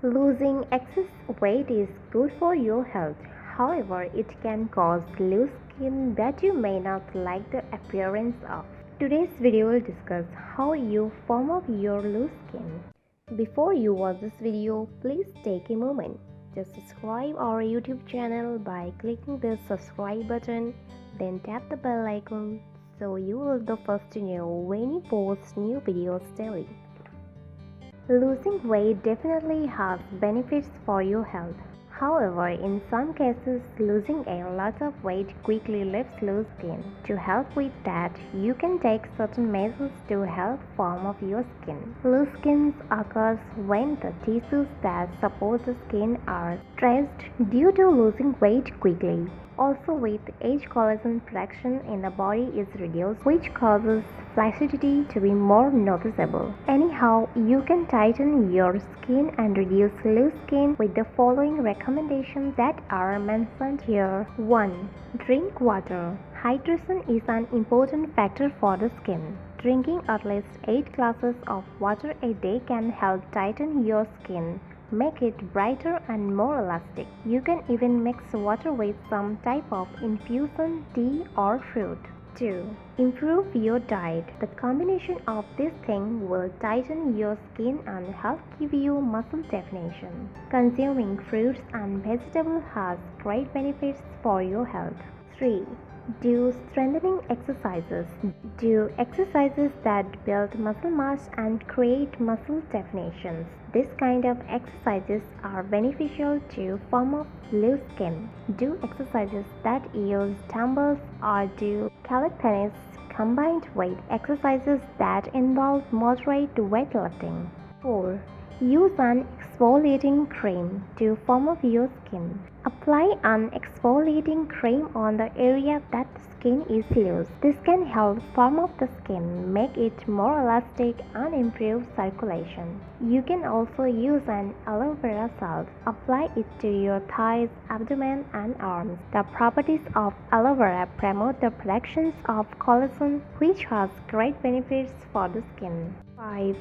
Losing excess weight is good for your health. However, it can cause loose skin that you may not like the appearance of. Today's video will discuss how you form up your loose skin. Before you watch this video, please take a moment. Just subscribe our YouTube channel by clicking the subscribe button, then tap the bell icon so you will be the first to know when we post new videos daily. Losing weight definitely has benefits for your health. However, in some cases, losing a lot of weight quickly leaves loose skin. To help with that, you can take certain measures to help form up your skin. Loose skin occurs when the tissues that support the skin are stressed due to losing weight quickly. Also, with age, collagen production in the body is reduced, which causes flaccidity to be more noticeable. Anyhow, you can tighten your skin and reduce loose skin with the following recommendations that are mentioned here. 1. Drink water. Hydration is an important factor for the skin. Drinking at least 8 glasses of water a day can help tighten your skin, make it brighter and more elastic. You can even mix water with some type of infusion, tea or fruit. 2. Improve your diet. The combination of these things will tighten your skin and help give you muscle definition. Consuming fruits and vegetables has great benefits for your health. 3. Do strengthening exercises. Do exercises that build muscle mass and create muscle definitions. This kind of exercises are beneficial to form up loose skin. Do exercises that use dumbbells or do calisthenics combined with exercises that involve moderate weightlifting. 4. Use an exfoliating cream to form up your skin. Apply an exfoliating cream on the area that the skin is loose. This can help form up the skin, make it more elastic, and improve circulation. You can also use an aloe vera salve. Apply it to your thighs, abdomen, and arms. The properties of aloe vera promote the production of collagen, which has great benefits for the skin. 5.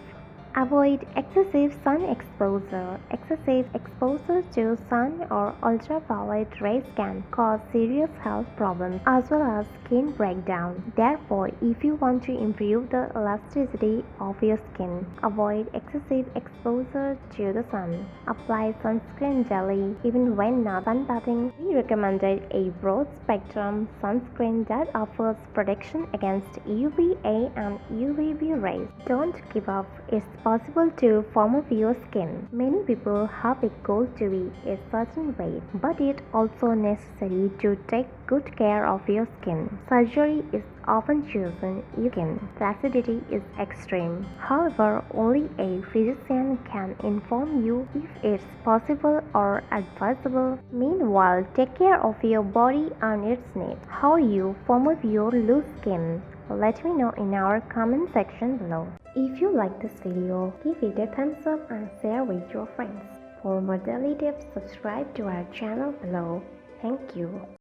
Avoid excessive sun exposure. Excessive exposure to sun or ultraviolet rays can cause serious health problems as well as skin breakdown. Therefore, if you want to improve the elasticity of your skin, avoid excessive exposure to the sun. Apply sunscreen daily even when not sunbathing. We recommended a broad spectrum sunscreen that offers protection against UVA and UVB rays. Don't give up. It's possible to form up your skin. Many people have a goal to be a certain weight, but it's also necessary to take good care of your skin. Surgery is often chosen if skin flaccidity is extreme. However, only a physician can inform you if it's possible or advisable. Meanwhile, take care of your body and its needs. How you form up your loose skin? Let me know in our comment section below. If you like this video, give it a thumbs up and share with your friends. For more daily tips, subscribe to our channel below. Thank you.